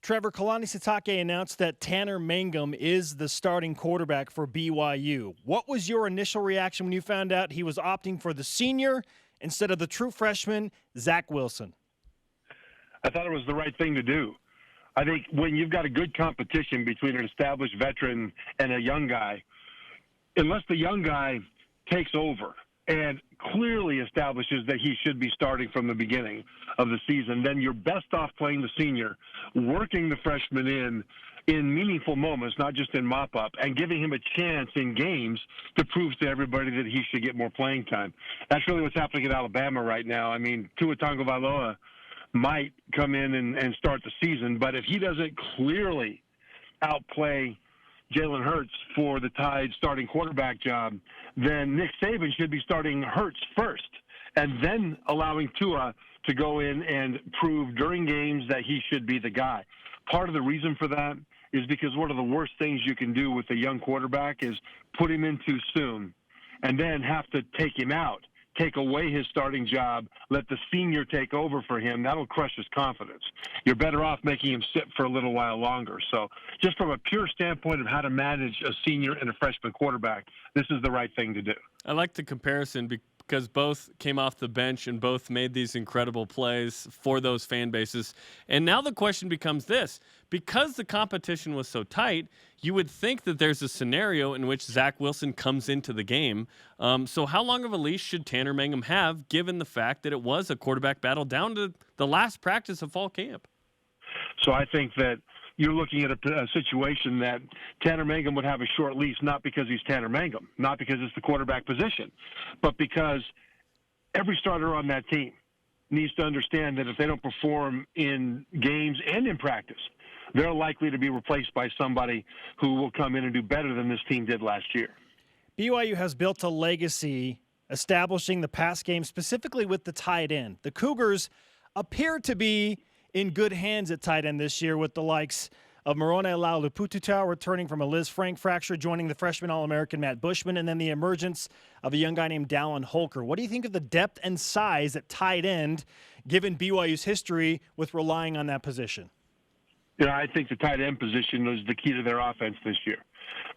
Trevor, Kalani Sitake announced that Tanner Mangum is the starting quarterback for BYU. What was your initial reaction when you found out he was opting for the senior instead of the true freshman, Zach Wilson? I thought it was the right thing to do. I think when you've got a good competition between an established veteran and a young guy, unless the young guy takes over and clearly establishes that he should be starting from the beginning of the season, then you're best off playing the senior, working the freshman in meaningful moments, not just in mop-up, and giving him a chance in games to prove to everybody that he should get more playing time. That's really what's happening at Alabama right now. I mean, Tua Tagovailoa might come in and start the season, but if he doesn't clearly outplay Jalen Hurts for the Tide starting quarterback job, then Nick Saban should be starting Hurts first and then allowing Tua to go in and prove during games that he should be the guy. Part of the reason for that is because one of the worst things you can do with a young quarterback is put him in too soon and then have to take him out, take away his starting job, let the senior take over for him. That'll crush his confidence. You're better off making him sit for a little while longer. So just from a pure standpoint of how to manage a senior and a freshman quarterback, this is the right thing to do. I like the comparison because both came off the bench and both made these incredible plays for those fan bases. And now the question becomes this. Because the competition was so tight, you would think that there's a scenario in which Zach Wilson comes into the game. So how long of a leash should Tanner Mangum have, given the fact that it was a quarterback battle down to the last practice of fall camp? So I think that you're looking at a situation that Tanner Mangum would have a short leash, not because he's Tanner Mangum, not because it's the quarterback position, but because every starter on that team needs to understand that if they don't perform in games and in practice, they're likely to be replaced by somebody who will come in and do better than this team did last year. BYU has built a legacy establishing the pass game, specifically with the tight end. The Cougars appear to be in good hands at tight end this year, with the likes of Moroni Laulupututau returning from a Liz Frank fracture, joining the freshman All-American Matt Bushman, and then the emergence of a young guy named Dallin Holker. What do you think of the depth and size at tight end, given BYU's history with relying on that position? I think the tight end position is the key to their offense this year.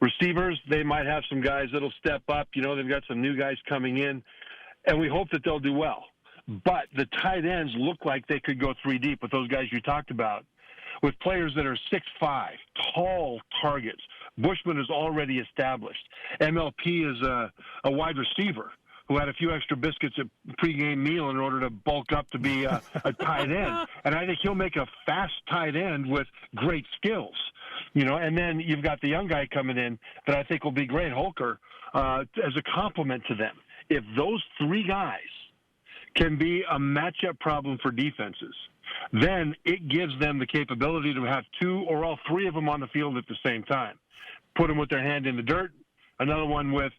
Receivers, they might have some guys that'll step up. They've got some new guys coming in, and we hope that they'll do well. But the tight ends look like they could go three deep with those guys you talked about, with players that are 6'5", tall targets. Bushman is already established. MLP is a wide receiver who had a few extra biscuits at pregame meal in order to bulk up to be a tight end. And I think he'll make a fast tight end with great skills. And then you've got the young guy coming in that I think will be great, Holker, as a complement to them. If those three guys can be a matchup problem for defenses, then it gives them the capability to have two or all three of them on the field at the same time. Put them with their hand in the dirt, another one with,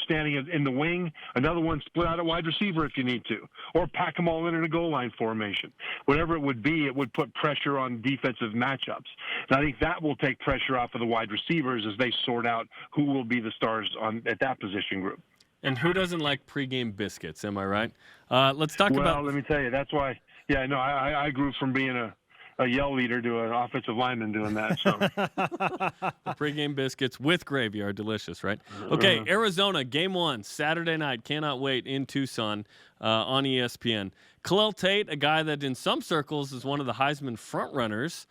standing in the wing, another one split out at wide receiver if you need to, or pack them all in a goal line formation. Whatever it would be, it would put pressure on defensive matchups. And I think that will take pressure off of the wide receivers as they sort out who will be the stars at that position group. And who doesn't like pregame biscuits, am I right? Let's talk about... Well, let me tell you, that's why, I grew from being a yell leader to an offensive lineman doing that. So the pregame biscuits with gravy are delicious, right? Okay, Arizona, game 1, Saturday night. Cannot wait in Tucson on ESPN. Khalil Tate, a guy that in some circles is one of the Heisman frontrunners.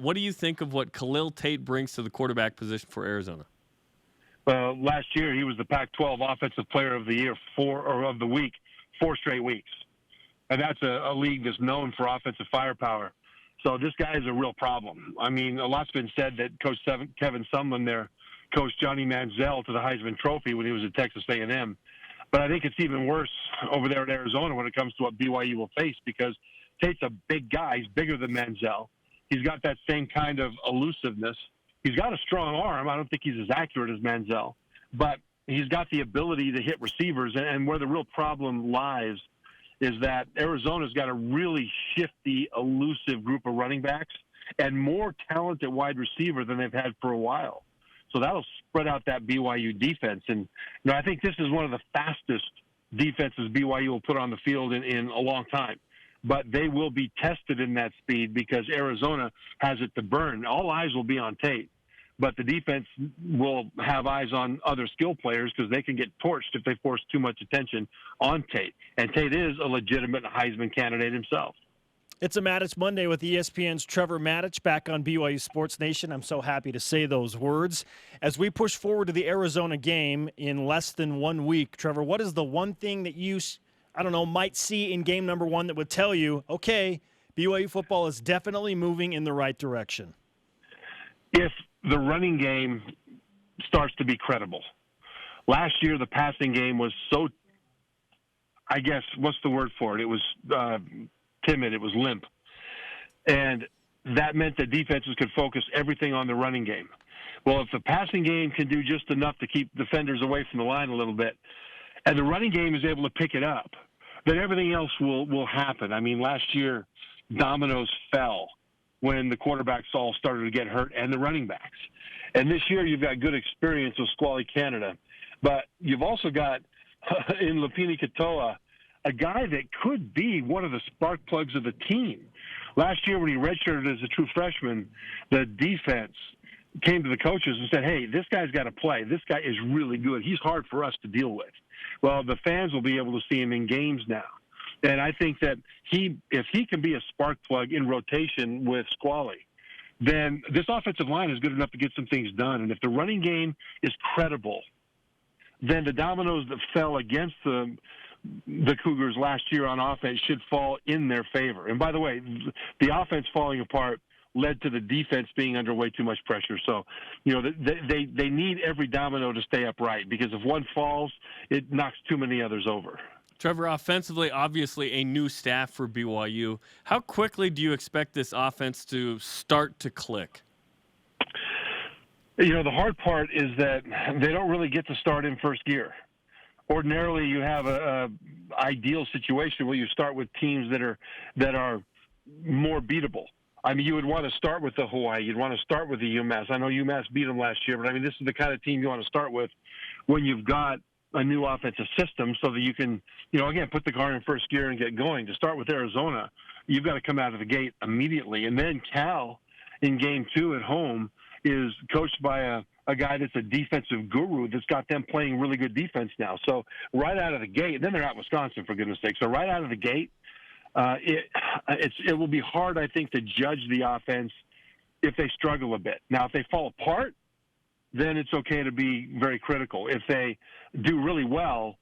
What do you think of what Khalil Tate brings to the quarterback position for Arizona? Last year, he was the Pac-12 Offensive Player of the Year of the week, 4 straight weeks. And that's a league that's known for offensive firepower. So this guy is a real problem. I mean, a lot's been said that Coach Kevin Sumlin there coached Johnny Manziel to the Heisman Trophy when he was at Texas A&M. But I think it's even worse over there at Arizona when it comes to what BYU will face, because Tate's a big guy. He's bigger than Manziel. He's got that same kind of elusiveness. He's got a strong arm. I don't think he's as accurate as Manziel, but he's got the ability to hit receivers. And where the real problem lies is that Arizona's got a really shifty, elusive group of running backs and more talent at wide receiver than they've had for a while. So that'll spread out that BYU defense. And I think this is one of the fastest defenses BYU will put on the field in a long time. but they will be tested in that speed because Arizona has it to burn. All eyes will be on Tate, but the defense will have eyes on other skill players because they can get torched if they force too much attention on Tate. And Tate is a legitimate Heisman candidate himself. It's a Mattich Monday with ESPN's Trevor Mattich back on BYU Sports Nation. I'm so happy to say those words. As we push forward to the Arizona game in less than 1 week, Trevor, what is the one thing that you, might see in game number 1 that would tell you, okay, BYU football is definitely moving in the right direction? If the running game starts to be credible. Last year, the passing game was so, I guess, what's the word for it? It was timid. It was limp. And that meant that defenses could focus everything on the running game. Well, if the passing game can do just enough to keep defenders away from the line a little bit, and the running game is able to pick it up, then everything else will happen. I mean, last year, dominoes fell when the quarterbacks all started to get hurt and the running backs. And this year, you've got good experience with Squally Canada. But you've also got, in Lupini Katoa, a guy that could be one of the spark plugs of the team. Last year when he redshirted as a true freshman, the defense came to the coaches and said, hey, this guy's got to play. This guy is really good. He's hard for us to deal with. Well, the fans will be able to see him in games now. And I think that if he can be a spark plug in rotation with Squally, then this offensive line is good enough to get some things done. And if the running game is credible, then the dominoes that fell against the Cougars last year on offense should fall in their favor. And by the way, the offense falling apart led to the defense being under way too much pressure. So, they need every domino to stay upright because if one falls, it knocks too many others over. Trevor, offensively, obviously a new staff for BYU. How quickly do you expect this offense to start to click? The hard part is that they don't really get to start in first gear. Ordinarily, you have a ideal situation where you start with teams that are more beatable. I mean, you would want to start with the Hawaii. You'd want to start with the UMass. I know UMass beat them last year, but I mean, this is the kind of team you want to start with when you've got a new offensive system so that you can, again, put the car in first gear and get going. To start with Arizona, you've got to come out of the gate immediately. And then Cal in game 2 at home is coached by a guy that's a defensive guru that's got them playing really good defense now. So right out of the gate, then they're at Wisconsin, for goodness sake. So right out of the gate, it will be hard, I think, to judge the offense if they struggle a bit. Now, if they fall apart, then it's okay to be very critical. If they do really well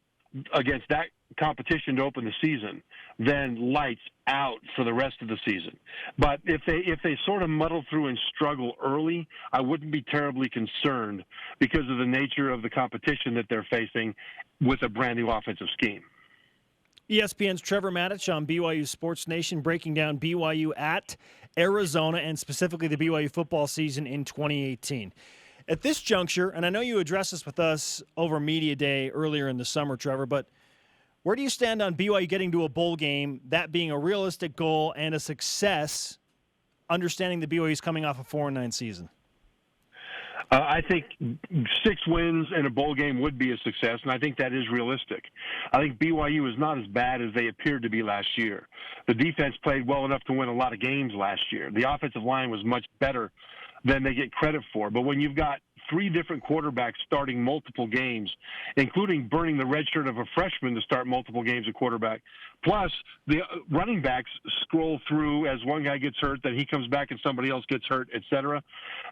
against that competition to open the season, then lights out for the rest of the season. But if they sort of muddle through and struggle early, I wouldn't be terribly concerned because of the nature of the competition that they're facing with a brand new offensive scheme. ESPN's Trevor Mattich on BYU Sports Nation breaking down BYU at Arizona and specifically the BYU football season in 2018. At this juncture, and I know you addressed this with us over Media Day earlier in the summer, Trevor, but where do you stand on BYU getting to a bowl game, that being a realistic goal and a success, understanding the BYU is coming off a 4-9 season? I think 6 wins and a bowl game would be a success, and I think that is realistic. I think BYU is not as bad as they appeared to be last year. The defense played well enough to win a lot of games last year. The offensive line was much better than they get credit for. But when you've got 3 different quarterbacks starting multiple games, including burning the red shirt of a freshman to start multiple games at quarterback, plus the running backs scroll through as one guy gets hurt, then he comes back and somebody else gets hurt, etc.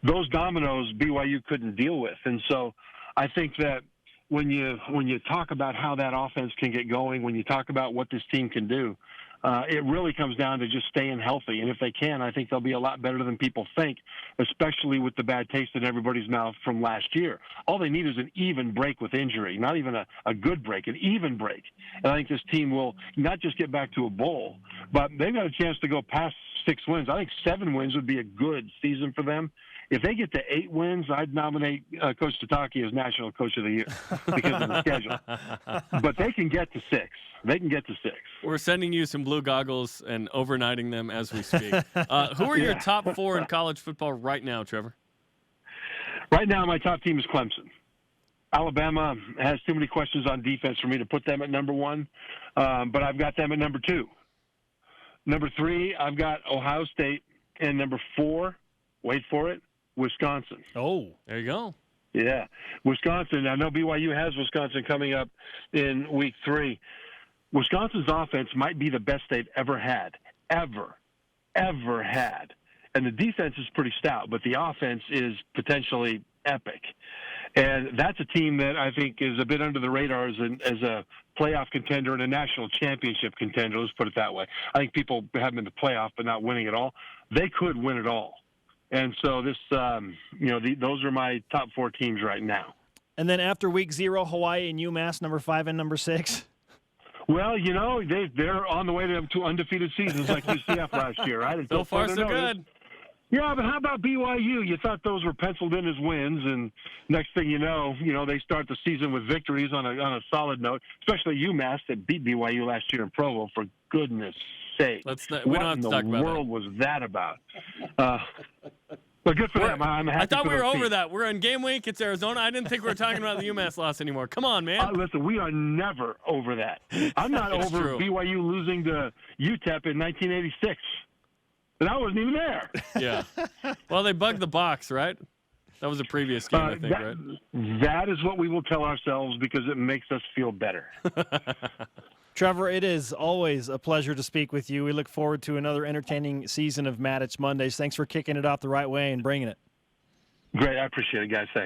Those dominoes BYU couldn't deal with. And so I think that when you talk about how that offense can get going, when you talk about what this team can do, it really comes down to just staying healthy. And if they can, I think they'll be a lot better than people think, especially with the bad taste in everybody's mouth from last year. All they need is an even break with injury, not even a good break, an even break. And I think this team will not just get back to a bowl, but they've got a chance to go past 6 wins. I think 7 wins would be a good season for them. If they get to 8 wins, I'd nominate Coach Tataki as National Coach of the Year because of the schedule. But they can get to 6. They can get to 6. We're sending you some blue goggles and overnighting them as we speak. Who are your top 4 in college football right now, Trevor? Right now, my top team is Clemson. Alabama has too many questions on defense for me to put them at number 1, but I've got them at number 2. Number 3, I've got Ohio State. And number 4, wait for it, Wisconsin. Oh, There you go. Yeah, Wisconsin. I know BYU has Wisconsin coming up in week 3. Wisconsin's offense might be the best they've ever had. Ever had. And the defense is pretty stout, but the offense is potentially epic. And that's a team that I think is a bit under the radar as a playoff contender and a national championship contender. Let's put it that way. I think people have them in the playoff but not winning it all. They could win it all. And so this, those are my top 4 teams right now. and then after week 0, Hawaii and UMass, number 5 and number 6. Well, they're on the way to undefeated seasons like UCF last year, right? So far, so notice. good. Yeah, but how about BYU? You thought those were penciled in as wins, and next thing you know, they start the season with victories on a solid note. Especially UMass that beat BYU last year in Provo. For goodness' sake, We don't what have in to the talk about world was that about? But good for them. I'm happy. I thought for we were those over teams. that. We're in game week. It's Arizona. I didn't think we were talking about the UMass loss anymore. Come on, man. Listen, we are never over that. I'm not It's over true. BYU losing to UTEP in 1986. And I wasn't even there. Yeah. Well, they bugged the box, right? That was a previous game, I think, right? That is what we will tell ourselves because it makes us feel better. Trevor, it is always a pleasure to speak with you. We look forward to another entertaining season of Mattich Mondays. Thanks for kicking it off the right way and bringing it. Great. I appreciate it, guys. Thanks.